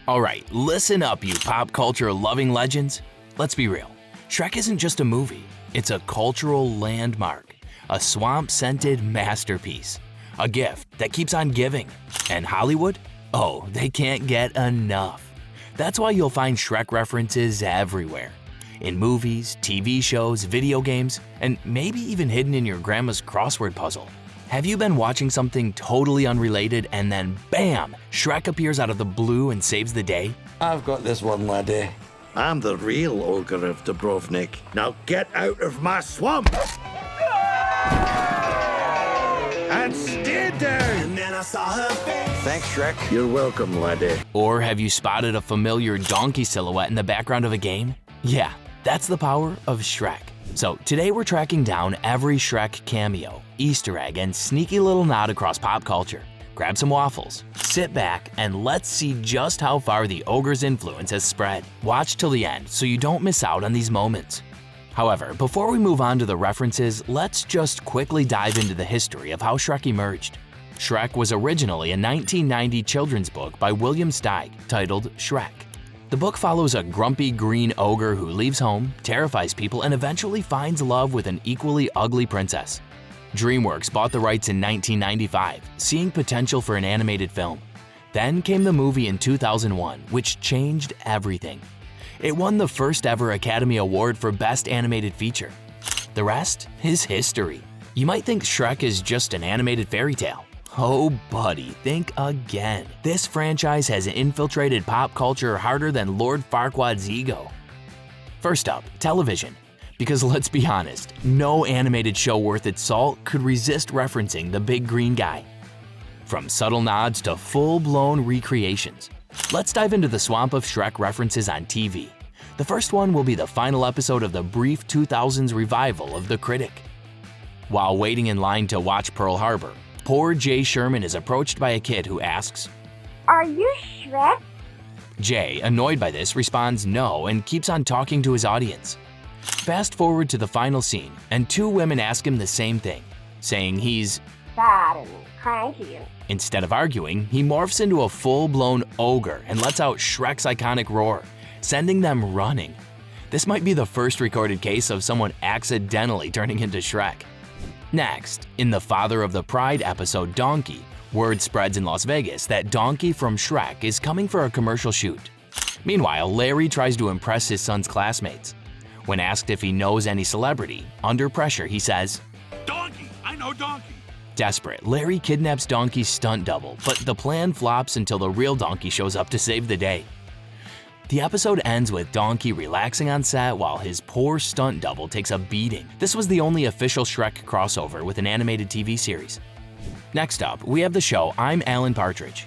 Alright, listen up you pop culture loving legends. Let's be real, Shrek isn't just a movie, it's a cultural landmark, a swamp-scented masterpiece, a gift that keeps on giving. And Hollywood? Oh, they can't get enough. That's why you'll find Shrek references everywhere. In movies, TV shows, video games, and maybe even hidden in your grandma's crossword puzzle. Have you been watching something totally unrelated and then BAM! Shrek appears out of the blue and saves the day? I've got this one, laddie. I'm the real Ogre of Dubrovnik. Now get out of my swamp! And stay down! And then I saw her face. Thanks, Shrek. You're welcome, laddie. Or have you spotted a familiar donkey silhouette in the background of a game? Yeah, that's the power of Shrek. So today we're tracking down every Shrek cameo, Easter egg, and sneaky little nod across pop culture. Grab some waffles, sit back, and let's see just how far the Ogre's influence has spread. Watch till the end so you don't miss out on these moments. However, before we move on to the references, let's just quickly dive into the history of how Shrek emerged. Shrek was originally a 1990 children's book by William Steig titled Shrek. The book follows a grumpy green ogre who leaves home, terrifies people, and eventually finds love with an equally ugly princess. DreamWorks bought the rights in 1995, seeing potential for an animated film. Then came the movie in 2001, which changed everything. It won the first ever Academy Award for Best Animated Feature. The rest is history. You might think Shrek is just an animated fairy tale. Oh buddy, think again. This franchise has infiltrated pop culture harder than Lord Farquaad's ego. First up, television. Because let's be honest, no animated show worth its salt could resist referencing the big green guy. From subtle nods to full-blown recreations. Let's dive into the swamp of Shrek references on TV. The first one will be the final episode of the brief 2000s revival of The Critic. While waiting in line to watch Pearl Harbor, poor Jay Sherman is approached by a kid who asks, "Are you Shrek?" Jay, annoyed by this, responds no and keeps on talking to his audience. Fast forward to the final scene, and two women ask him the same thing, saying he's "Bad and cranky." Instead of arguing, he morphs into a full-blown ogre and lets out Shrek's iconic roar, sending them running. This might be the first recorded case of someone accidentally turning into Shrek. Next, in the Father of the Pride episode Donkey, word spreads in Las Vegas that Donkey from Shrek is coming for a commercial shoot. Meanwhile, Larry tries to impress his son's classmates. When asked if he knows any celebrity, under pressure he says, Donkey! I know Donkey! Desperate, Larry kidnaps Donkey's stunt double, but the plan flops until the real Donkey shows up to save the day. The episode ends with Donkey relaxing on set while his poor stunt double takes a beating. This was the only official Shrek crossover with an animated TV series. Next up, we have the show I'm Alan Partridge.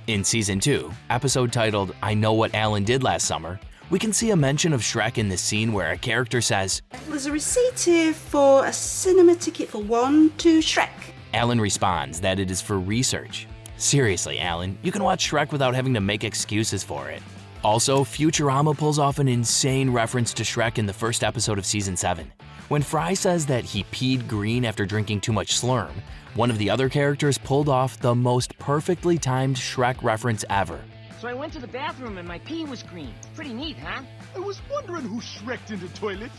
In Season 2, episode titled I Know What Alan Did Last Summer, we can see a mention of Shrek in the scene where a character says, "There's a receipt here for a cinema ticket for one to Shrek." Alan responds that it is for research. Seriously, Alan, you can watch Shrek without having to make excuses for it. Also, Futurama pulls off an insane reference to Shrek in the first episode of Season 7. When Fry says that he peed green after drinking too much Slurm, one of the other characters pulled off the most perfectly timed Shrek reference ever. So I went to the bathroom and my pee was green. Pretty neat, huh? I was wondering who Shrek'd in the toilet.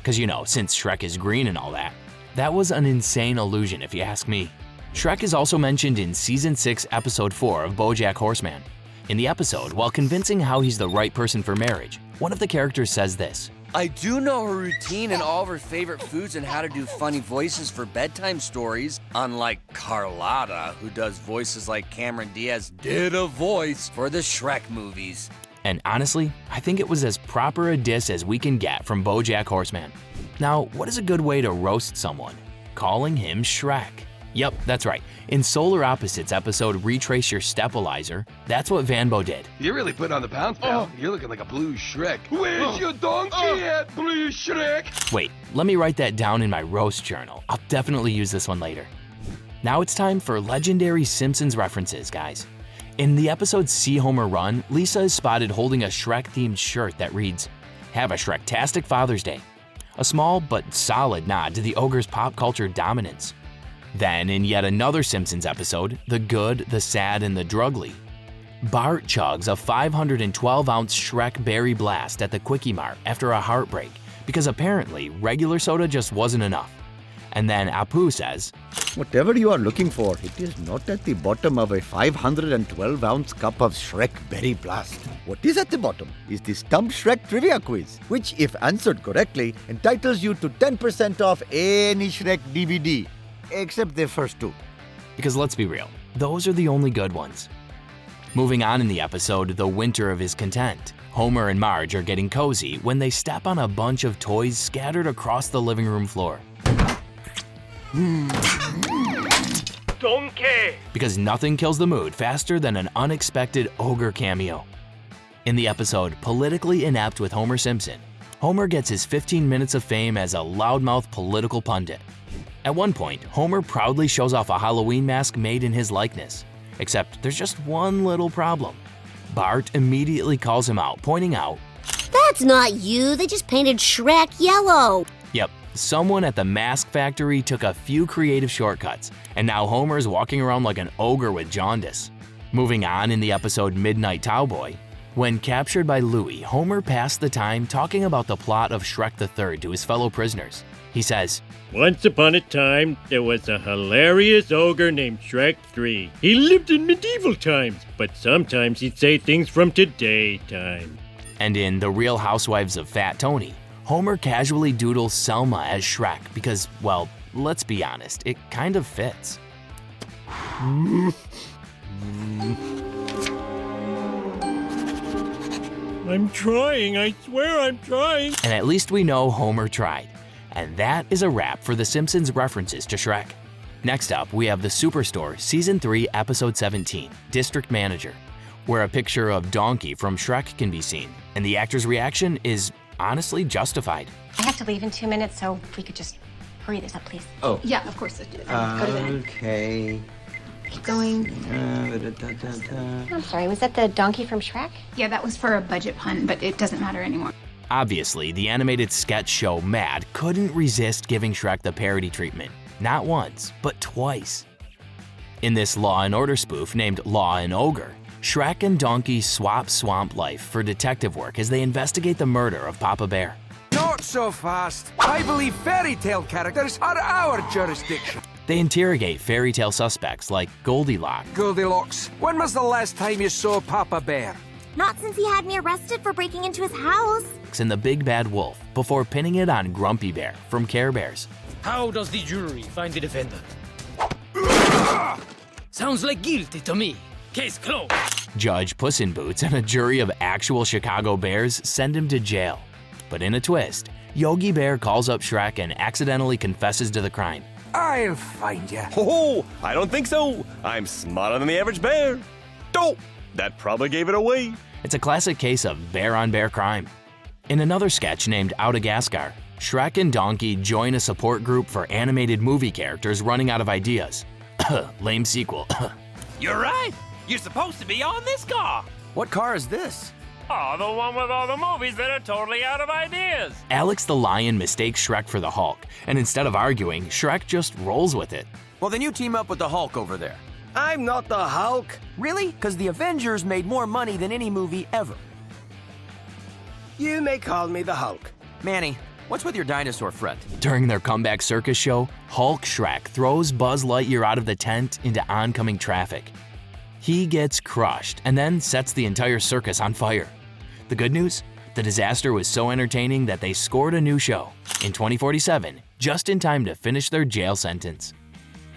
Cause you know, since Shrek is green and all that. That was an insane illusion if you ask me. Shrek is also mentioned in Season 6, Episode 4 of BoJack Horseman. In the episode, while convincing how he's the right person for marriage, one of the characters says this. I do know her routine and all of her favorite foods and how to do funny voices for bedtime stories, unlike Carlotta, who does voices like Cameron Diaz did a voice for the Shrek movies. And honestly, I think it was as proper a diss as we can get from BoJack Horseman. Now, what is a good way to roast someone? Calling him Shrek. Yep, that's right. In Solar Opposites episode Retrace Your Stepalizer, that's what Vanbo did. You really put on the pounds, pal. You're looking like a blue Shrek. Where's your donkey at, blue Shrek? Wait, let me write that down in my roast journal. I'll definitely use this one later. Now it's time for legendary Simpsons references, guys. In the episode See Homer Run, Lisa is spotted holding a Shrek-themed shirt that reads, "Have a Shrektastic Father's Day." A small but solid nod to the ogre's pop culture dominance. Then, in yet another Simpsons episode, The Good, the Sad, and the Drugly, Bart chugs a 512-ounce Shrek Berry Blast at the Quickie Mart after a heartbreak because apparently regular soda just wasn't enough. And then Apu says, Whatever you are looking for, it is not at the bottom of a 512-ounce cup of Shrek Berry Blast. What is at the bottom is the Stump Shrek Trivia Quiz, which, if answered correctly, entitles you to 10% off any Shrek DVD, except the first two. because let's be real, those are the only good ones. Moving on in the episode, The Winter of His Content, Homer and Marge are getting cozy when they step on a bunch of toys scattered across the living room floor. Donkey! Because nothing kills the mood faster than an unexpected Ogre cameo. In the episode Politically Inept with Homer Simpson, Homer gets his 15 minutes of fame as a loudmouth political pundit. At one point, Homer proudly shows off a Halloween mask made in his likeness. Except there's just one little problem. Bart immediately calls him out, pointing out, "That's not you, they just painted Shrek yellow." Yep, someone at the mask factory took a few creative shortcuts, and now Homer's walking around like an ogre with jaundice. Moving on in the episode Midnight Cowboy, when captured by Louie, Homer passed the time talking about the plot of Shrek the Third to his fellow prisoners. He says, Once upon a time, there was a hilarious ogre named Shrek 3. He lived in medieval times, but sometimes he'd say things from today time. And in The Real Housewives of Fat Tony, Homer casually doodles Selma as Shrek because, well, let's be honest, it kind of fits. I'm trying, I swear I'm trying. And at least we know Homer tried. And that is a wrap for The Simpsons references to Shrek. Next up, we have The Superstore Season 3, Episode 17, District Manager, where a picture of Donkey from Shrek can be seen, and the actor's reaction is honestly justified. I have to leave in 2 minutes, so if we could just hurry this up, please. Oh. Yeah, of course. Go to the Okay. Keep going. I'm sorry, was that the donkey from Shrek? Yeah, that was for a budget pun, but it doesn't matter anymore. Obviously, the animated sketch show Mad couldn't resist giving Shrek the parody treatment, not once, but twice. In this Law & Order spoof named Law & Ogre, Shrek and Donkey swap swamp life for detective work as they investigate the murder of Papa Bear. Not so fast. I believe fairy tale characters are our jurisdiction. They interrogate fairy tale suspects like Goldilocks. Goldilocks, when was the last time you saw Papa Bear? Not since he had me arrested for breaking into his house. And the Big Bad Wolf before pinning it on Grumpy Bear from Care Bears. How does the jury find the defendant? Sounds like guilty to me. Case closed. Judge Puss in Boots and a jury of actual Chicago Bears send him to jail. But in a twist, Yogi Bear calls up Shrek and accidentally confesses to the crime. I'll find you. Oh, I don't think so. I'm smarter than the average bear. Oh, that probably gave it away. It's a classic case of bear-on-bear crime. In another sketch named Outagaskar, Shrek and Donkey join a support group for animated movie characters running out of ideas. Lame sequel. You're right. You're supposed to be on this car. What car is this? Oh, the one with all the movies that are totally out of ideas. Alex the Lion mistakes Shrek for the Hulk, and instead of arguing, Shrek just rolls with it. Well, then you team up with the Hulk over there. I'm not the Hulk. Really? Because the Avengers made more money than any movie ever. You may call me the Hulk. Manny, what's with your dinosaur friend? During their comeback circus show, Hulk Shrek throws Buzz Lightyear out of the tent into oncoming traffic. He gets crushed and then sets the entire circus on fire. The good news? The disaster was so entertaining that they scored a new show in 2047, just in time to finish their jail sentence.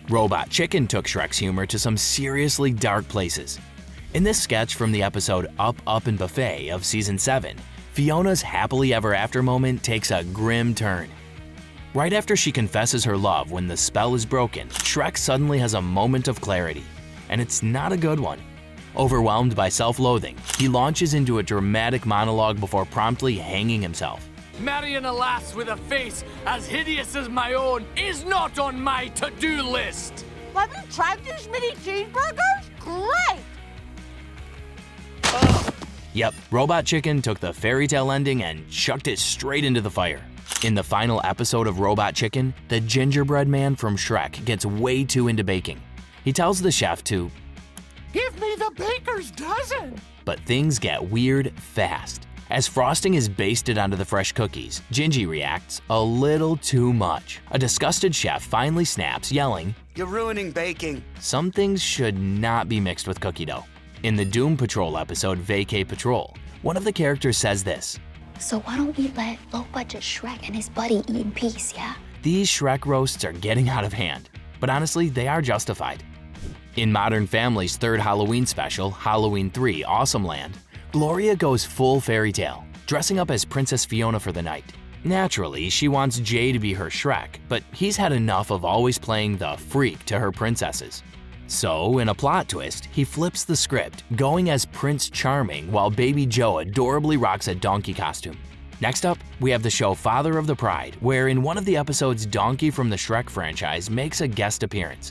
Robot Chicken took Shrek's humor to some seriously dark places. In this sketch from the episode Up, Up and Buffet of Season 7, Fiona's happily ever after moment takes a grim turn. Right after she confesses her love when the spell is broken, Shrek suddenly has a moment of clarity, and it's not a good one. Overwhelmed by self-loathing, he launches into a dramatic monologue before promptly hanging himself. Marrying a lass with a face as hideous as my own is not on my to-do list. Have you tried these mini cheeseburgers? Great! Yep, Robot Chicken took the fairy tale ending and chucked it straight into the fire. In the final episode of Robot Chicken, the gingerbread man from Shrek gets way too into baking. He tells the chef to give me the baker baker's dozen. But things get weird fast. As frosting is basted onto the fresh cookies, Gingy reacts a little too much. A disgusted chef finally snaps, yelling, "You're ruining baking." some things should not be mixed with cookie dough. In the Doom Patrol episode Vacay Patrol, one of the characters says this, "So why don't we let low-budget Shrek and his buddy eat in peace, yeah?" These Shrek roasts are getting out of hand, but honestly, they are justified. In Modern Family's third Halloween special, Halloween 3 Awesome Land, Gloria goes full fairy tale, dressing up as Princess Fiona for the night. Naturally, she wants Jay to be her Shrek, but he's had enough of always playing the freak to her princesses. So, in a plot twist, he flips the script, going as Prince Charming while Baby Joe adorably rocks a donkey costume. Next up, we have the show Father of the Bride, where in one of the episodes, Donkey from the Shrek franchise makes a guest appearance.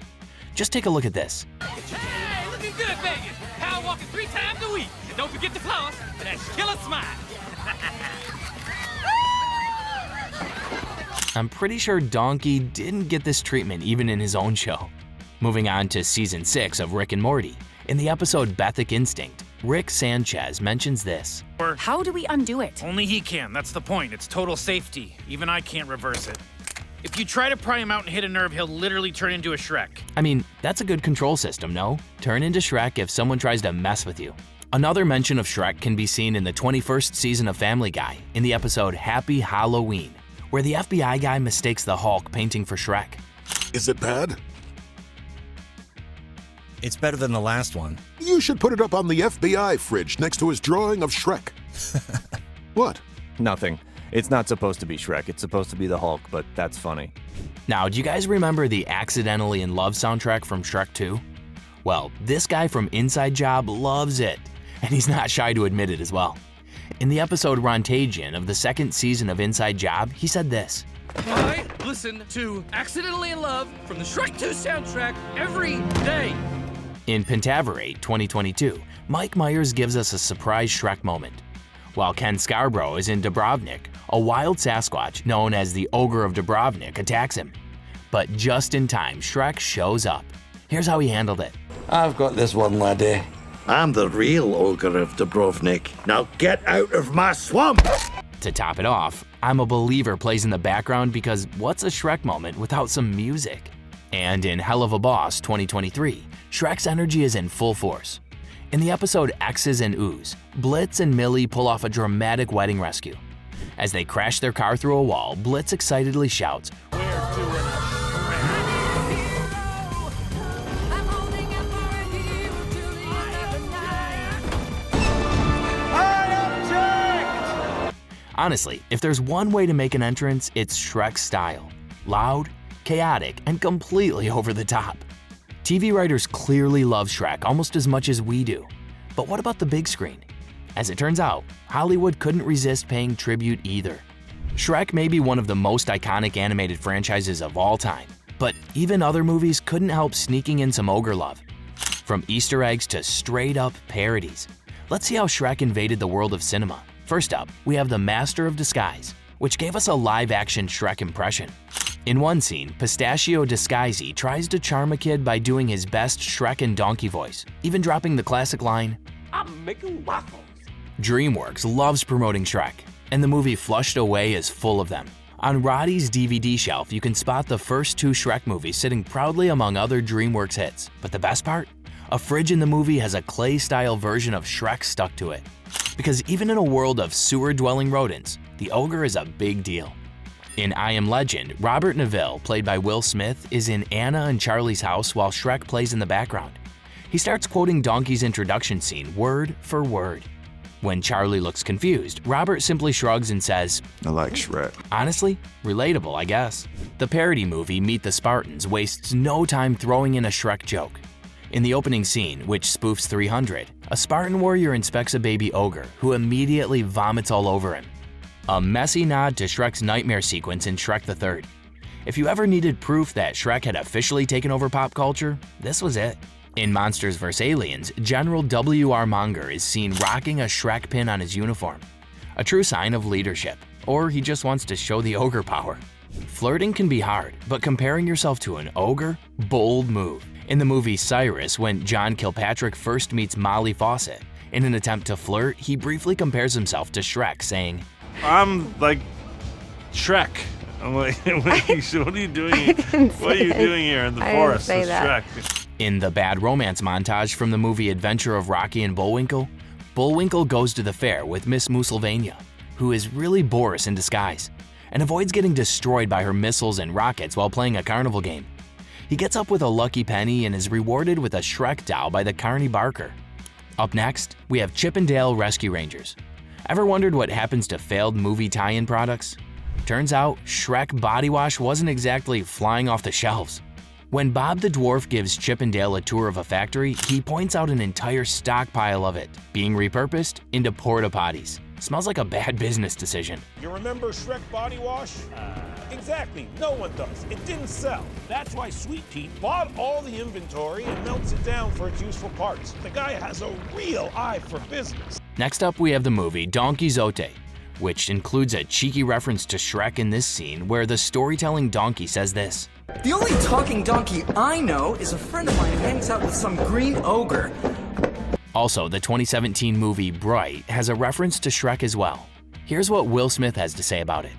Just take a look at this. Hey, looking good, Vegas. Power walking 3 times a week. And don't forget the floss and that killer smile. I'm pretty sure Donkey didn't get this treatment even in his own show. Moving on to season 6 of Rick and Morty. In the episode Bethic Instinct, Rick Sanchez mentions this. How do we undo it? Only he can, that's the point. It's total safety. Even I can't reverse it. If you try to pry him out and hit a nerve, he'll literally turn into a Shrek. I mean, that's a good control system, no? Turn into Shrek if someone tries to mess with you. Another mention of Shrek can be seen in the 21st season of Family Guy in the episode Happy Halloween, where the FBI guy mistakes the Hulk painting for Shrek. Is it bad? It's better than the last one. You should put it up on the FBI fridge next to his drawing of Shrek. What? Nothing. It's not supposed to be Shrek. It's supposed to be the Hulk, but that's funny. Now, do you guys remember the Accidentally in Love soundtrack from Shrek 2? Well, this guy from Inside Job loves it, and he's not shy to admit it as well. In the episode Rontagian of the 2nd season of Inside Job, he said this. I listen to Accidentally in Love from the Shrek 2 soundtrack every day. In Pentaverate 2022, Mike Myers gives us a surprise Shrek moment. While Ken Scarborough is in Dubrovnik, a wild Sasquatch known as the Ogre of Dubrovnik attacks him. But just in time, Shrek shows up. Here's how he handled it. I've got this one, laddie. I'm the real Ogre of Dubrovnik. Now get out of my swamp! To top it off, I'm a Believer plays in the background because what's a Shrek moment without some music? And in Hell of a Boss 2023, Shrek's energy is in full force. In the episode X's and Oo's, Blitz and Millie pull off a dramatic wedding rescue. As they crash their car through a wall, Blitz excitedly shouts, Honestly, if there's one way to make an entrance, it's Shrek style. Loud, chaotic, and completely over the top. TV writers clearly love Shrek almost as much as we do. But what about the big screen? As it turns out, Hollywood couldn't resist paying tribute either. Shrek may be one of the most iconic animated franchises of all time, but even other movies couldn't help sneaking in some ogre love. From Easter eggs to straight-up parodies. Let's see how Shrek invaded the world of cinema. First up, we have the Master of Disguise, which gave us a live-action Shrek impression. In one scene, Pistachio Disguisey tries to charm a kid by doing his best Shrek and Donkey voice, even dropping the classic line, I'm making waffles. DreamWorks loves promoting Shrek, and the movie Flushed Away is full of them. On Roddy's DVD shelf, you can spot the first 2 Shrek movies sitting proudly among other DreamWorks hits. But the best part? A fridge in the movie has a clay-style version of Shrek stuck to it. Because even in a world of sewer-dwelling rodents, the ogre is a big deal. In I Am Legend, Robert Neville, played by Will Smith, is in Anna and Charlie's house while Shrek plays in the background. He starts quoting Donkey's introduction scene word for word. When Charlie looks confused, Robert simply shrugs and says, I like Shrek. Honestly, relatable, I guess. The parody movie Meet the Spartans wastes no time throwing in a Shrek joke. In the opening scene, which spoofs 300, a Spartan warrior inspects a baby ogre who immediately vomits all over him. A messy nod to Shrek's nightmare sequence in Shrek the Third. If you ever needed proof that Shrek had officially taken over pop culture, this was it. In Monsters vs. Aliens, General W.R. Monger is seen rocking a Shrek pin on his uniform. A true sign of leadership, or he just wants to show the ogre power. Flirting can be hard, but comparing yourself to an ogre? Bold move. In the movie Cyrus, when John Kilpatrick first meets Molly Fawcett, in an attempt to flirt, he briefly compares himself to Shrek, saying, "I'm like Shrek." I'm like, what are you doing? What are you doing here in the forest? It's Shrek. In the bad romance montage from the movie Adventure of Rocky and Bullwinkle, Bullwinkle goes to the fair with Miss Moosylvania, who is really Boris in disguise, and avoids getting destroyed by her missiles and rockets while playing a carnival game. He gets up with a lucky penny and is rewarded with a Shrek doll by the Carney Barker. Up next, we have Chip and Dale Rescue Rangers. Ever wondered what happens to failed movie tie-in products? Turns out, Shrek body wash wasn't exactly flying off the shelves. When Bob the Dwarf gives Chip and Dale a tour of a factory, he points out an entire stockpile of it, being repurposed into porta potties. Smells like a bad business decision. You remember Shrek body wash? Exactly, no one does. It didn't sell. That's why Sweet Pete bought all the inventory and melts it down for its useful parts. The guy has a real eye for business. Next up, we have the movie Don Quixote, which includes a cheeky reference to Shrek in this scene where the storytelling donkey says this. The only talking donkey I know is a friend of mine who hangs out with some green ogre. Also, the 2017 movie Bright has a reference to Shrek as well. Here's what Will Smith has to say about it.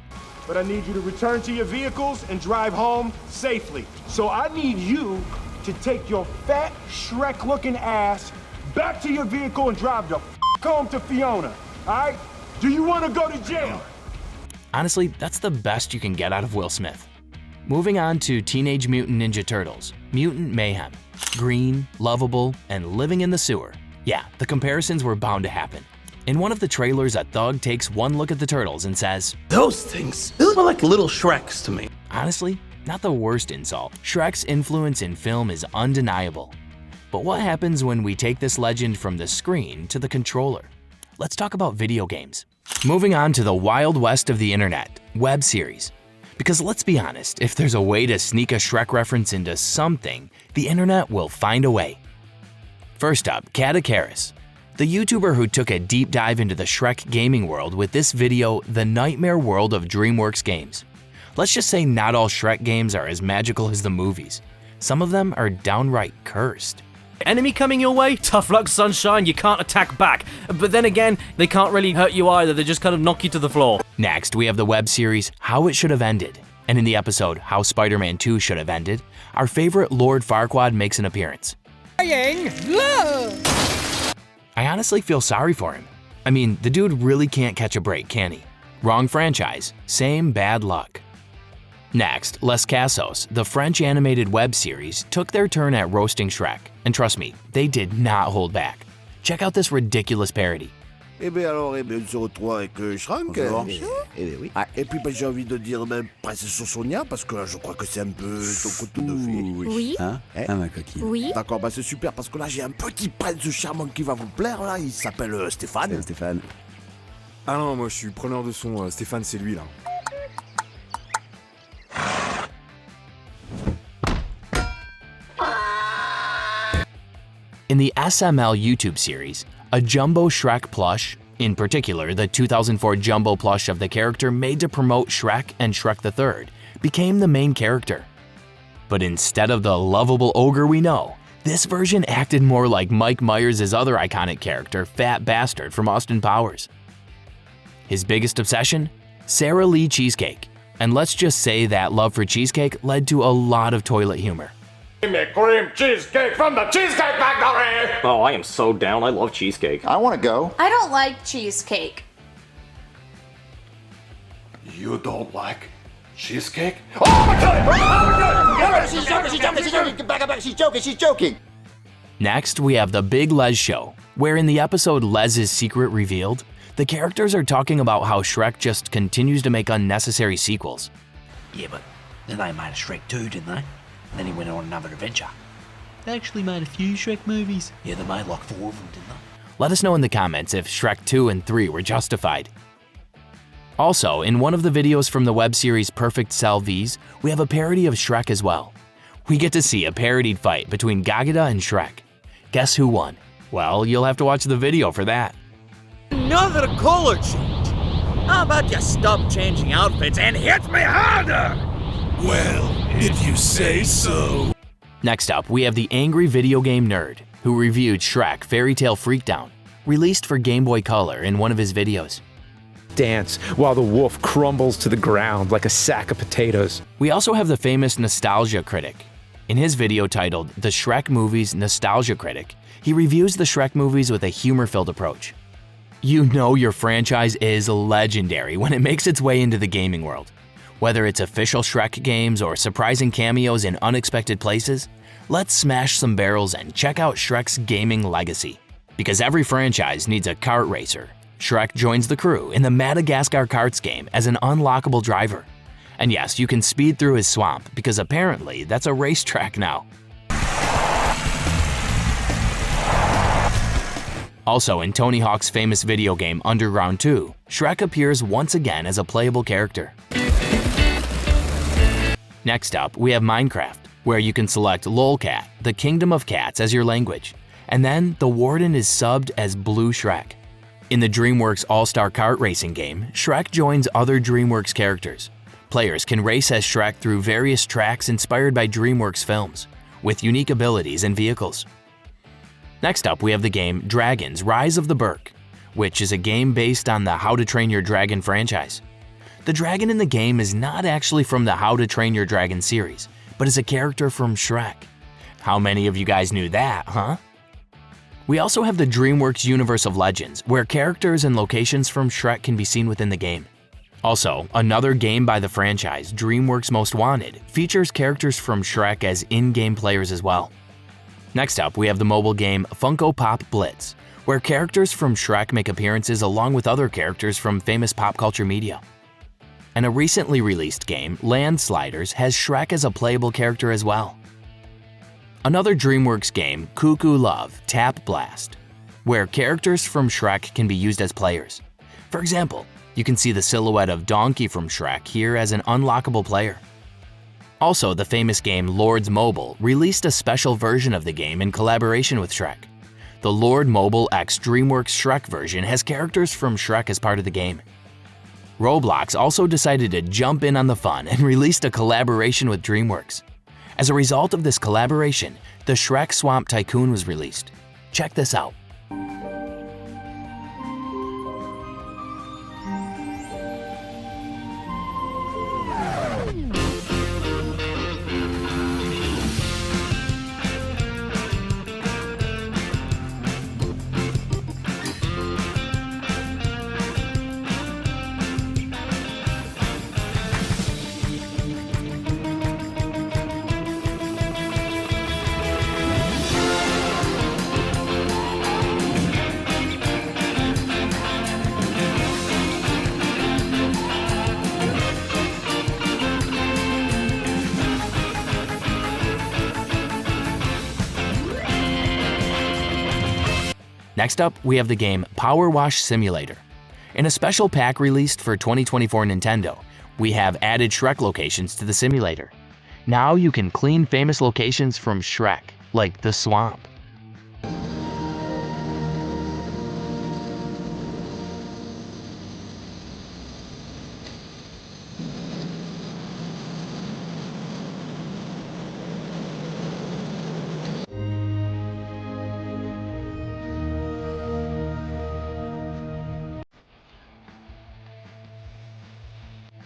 But I need you to return to your vehicles and drive home safely. So I need you to take your fat Shrek-looking ass back to your vehicle and drive the home to Fiona, all right? Do you want to go to jail? Honestly, that's the best you can get out of Will Smith. Moving on to Teenage Mutant Ninja Turtles, Mutant Mayhem. Green, lovable, and living in the sewer. Yeah, the comparisons were bound to happen. In one of the trailers, a thug takes one look at the turtles and says, "Those things, they look like little Shreks to me." Honestly, not the worst insult. Shrek's influence in film is undeniable. But what happens when we take this legend from the screen to the controller? Let's talk about video games. Moving on to the Wild West of the internet, web series. Because let's be honest, if there's a way to sneak a Shrek reference into something, the internet will find a way. First up, Catakaris, the YouTuber who took a deep dive into the Shrek gaming world with this video, The Nightmare World of DreamWorks Games. Let's just say not all Shrek games are as magical as the movies. Some of them are downright cursed. Enemy coming your way? Tough luck, sunshine, you can't attack back. But then again, they can't really hurt you either, they just kind of knock you to the floor. Next, we have the web series How It Should Have Ended. And in the episode How Spider-Man 2 Should Have Ended, our favorite Lord Farquaad makes an appearance. I honestly feel sorry for him. I mean, the dude really can't catch a break, can he? Wrong franchise, same bad luck. Next, Les Cassos, the French animated web series, took their turn at roasting Shrek. And trust me, they did not hold back. Check out this ridiculous parody. Eh bien alors, on se retrouve avec Shrek. Oui. Ah, et puis j'ai envie de dire Princesse Sonia, parce que là je crois que c'est un peu ton conte de fées. Oui. Hein? Ah ma coquine. Oui. D'accord, bah c'est super, parce que là j'ai un petit prince charmant qui va vous plaire, là, il s'appelle Stéphane. Stéphane. Ah non, moi je suis preneur de son, Stéphane c'est lui là. In the SML YouTube series, a Jumbo Shrek plush, in particular the 2004 Jumbo plush of the character made to promote Shrek and Shrek the Third, became the main character. But instead of the lovable ogre we know, this version acted more like Mike Myers' other iconic character, Fat Bastard from Austin Powers. His biggest obsession? Sara Lee cheesecake. And let's just say that love for cheesecake led to a lot of toilet humor. Give me cream cheesecake from the Cheesecake Factory! Oh, I am so down. I love cheesecake. I want to go. I don't like cheesecake. You don't like cheesecake? She's joking. Back up. She's joking. Next, we have The Big Les Show, where in the episode Les' Secret Revealed, the characters are talking about how Shrek just continues to make unnecessary sequels. Yeah, but then they made a Shrek 2, didn't they? Then he went on another adventure. They actually made a few Shrek movies. Yeah, they made like 4 of them, didn't they? Let us know in the comments if Shrek 2 and 3 were justified. Also, in one of the videos from the web series Perfect Cell Vs, we have a parody of Shrek as well. We get to see a parodied fight between Gagada and Shrek. Guess who won? Well, you'll have to watch the video for that. Another color change. How about you stop changing outfits and hit me harder? Well, if you say so. Next up, we have the angry video game nerd who reviewed Shrek Fairy Tale Freakdown, released for Game Boy Color in one of his videos. Dance while the wolf crumbles to the ground like a sack of potatoes. We also have the famous Nostalgia Critic. In his video titled The Shrek Movies Nostalgia Critic, he reviews the Shrek movies with a humor-filled approach. You know your franchise is legendary when it makes its way into the gaming world. Whether it's official Shrek games or surprising cameos in unexpected places, let's smash some barrels and check out Shrek's gaming legacy. Because every franchise needs a kart racer, Shrek joins the crew in the Madagascar Karts game as an unlockable driver. And yes, you can speed through his swamp because apparently that's a racetrack now. Also, in Tony Hawk's famous video game Underground 2, Shrek appears once again as a playable character. Next up, we have Minecraft, where you can select Lolcat, the Kingdom of Cats, as your language, and then the Warden is subbed as Blue Shrek. In the DreamWorks All-Star Kart Racing game, Shrek joins other DreamWorks characters. Players can race as Shrek through various tracks inspired by DreamWorks films, with unique abilities and vehicles. Next up, we have the game Dragons: Rise of the Berk, which is a game based on the How to Train Your Dragon franchise. The dragon in the game is not actually from the How to Train Your Dragon series, but is a character from Shrek. How many of you guys knew that, huh? We also have the DreamWorks Universe of Legends, where characters and locations from Shrek can be seen within the game. Also, another game by the franchise, DreamWorks Most Wanted, features characters from Shrek as in-game players as well. Next up, we have the mobile game Funko Pop Blitz, where characters from Shrek make appearances along with other characters from famous pop culture media. And a recently released game, Landsliders, has Shrek as a playable character as well. Another DreamWorks game, Cuckoo Love Tap Blast, where characters from Shrek can be used as players. For example, you can see the silhouette of Donkey from Shrek here as an unlockable player. Also, the famous game Lords Mobile released a special version of the game in collaboration with Shrek. The Lord Mobile X DreamWorks Shrek version has characters from Shrek as part of the game. Roblox also decided to jump in on the fun and released a collaboration with DreamWorks. As a result of this collaboration, the Shrek Swamp Tycoon was released. Check this out. Next up, we have the game Power Wash Simulator. In a special pack released for 2024 Nintendo, we have added Shrek locations to the simulator. Now you can clean famous locations from Shrek, like the swamp.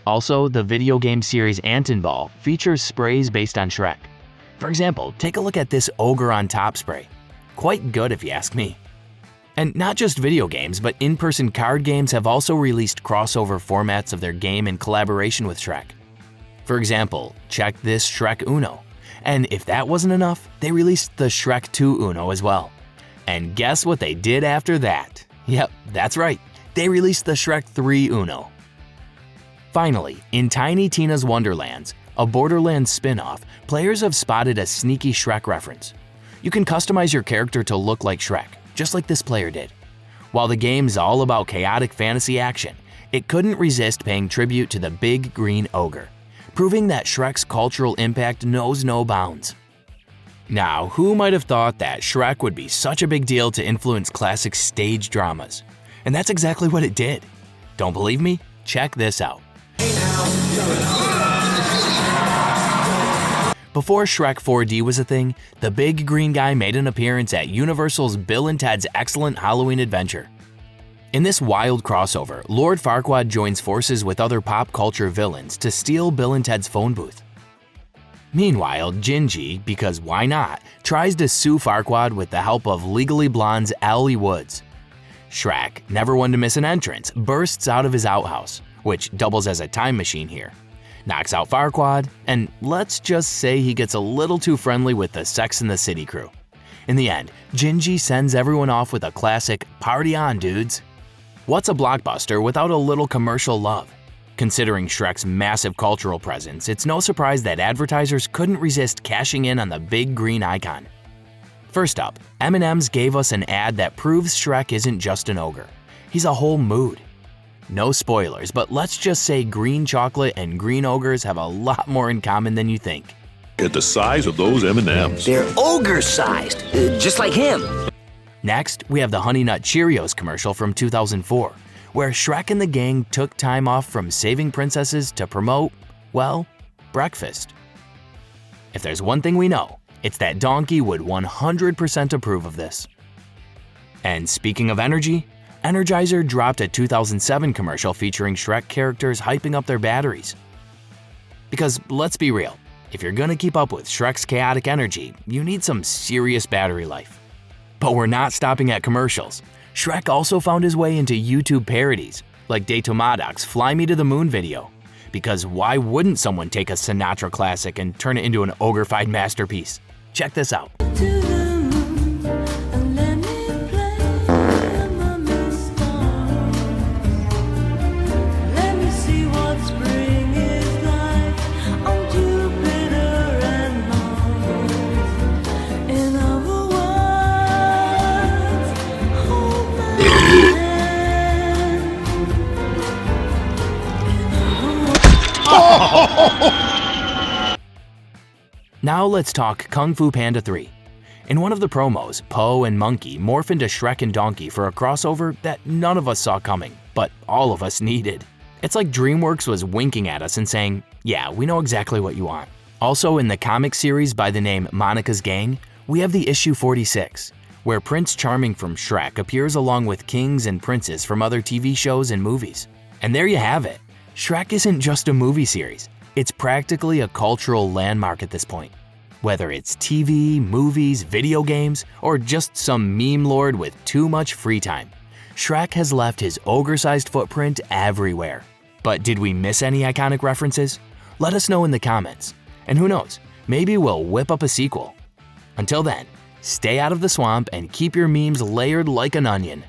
Also, the video game series Anton Ball features sprays based on Shrek. For example, take a look at this Ogre on Top spray. Quite good if you ask me. And not just video games, but in-person card games have also released crossover formats of their game in collaboration with Shrek. For example, check this Shrek Uno. And if that wasn't enough, they released the Shrek 2 Uno as well. And guess what they did after that? Yep, that's right. They released the Shrek 3 Uno. Finally, in Tiny Tina's Wonderlands, a Borderlands spin-off, players have spotted a sneaky Shrek reference. You can customize your character to look like Shrek, just like this player did. While the game's all about chaotic fantasy action, it couldn't resist paying tribute to the big green ogre, proving that Shrek's cultural impact knows no bounds. Now, who might have thought that Shrek would be such a big deal to influence classic stage dramas? And that's exactly what it did. Don't believe me? Check this out. Before Shrek 4D was a thing, the big green guy made an appearance at Universal's Bill and Ted's Excellent Halloween Adventure. In this wild crossover, Lord Farquaad joins forces with other pop culture villains to steal Bill and Ted's phone booth. Meanwhile, Gingy, because why not, tries to sue Farquaad with the help of Legally Blonde's Allie Woods. Shrek, never one to miss an entrance, bursts out of his outhouse, which doubles as a time machine here, knocks out Farquaad, and let's just say he gets a little too friendly with the Sex and the City crew. In the end, Gingy sends everyone off with a classic "Party on, dudes." What's a blockbuster without a little commercial love? Considering Shrek's massive cultural presence, it's no surprise that advertisers couldn't resist cashing in on the big green icon. First up, M&M's gave us an ad that proves Shrek isn't just an ogre. He's a whole mood. No spoilers, but let's just say green chocolate and green ogres have a lot more in common than you think. At the size of those M&Ms. They're ogre-sized, just like him. Next, we have the Honey Nut Cheerios commercial from 2004, where Shrek and the gang took time off from saving princesses to promote, well, breakfast. If there's one thing we know, it's that Donkey would 100% approve of this. And speaking of energy, Energizer dropped a 2007 commercial featuring Shrek characters hyping up their batteries. Because let's be real, if you're gonna keep up with Shrek's chaotic energy, you need some serious battery life. But we're not stopping at commercials. Shrek also found his way into YouTube parodies, like Daytomadoc's Fly Me to the Moon video. Because why wouldn't someone take a Sinatra classic and turn it into an ogre-fied masterpiece? Check this out. Now let's talk Kung Fu Panda 3. In one of the promos, Po and Monkey morph into Shrek and Donkey for a crossover that none of us saw coming, but all of us needed. It's like DreamWorks was winking at us and saying, yeah, we know exactly what you want. Also in the comic series by the name Monica's Gang, we have the issue 46, where Prince Charming from Shrek appears along with kings and princes from other TV shows and movies. And there you have it. Shrek isn't just a movie series. It's practically a cultural landmark at this point. Whether it's TV, movies, video games, or just some meme lord with too much free time, Shrek has left his ogre-sized footprint everywhere. But did we miss any iconic references? Let us know in the comments. And who knows, maybe we'll whip up a sequel. Until then, stay out of the swamp and keep your memes layered like an onion.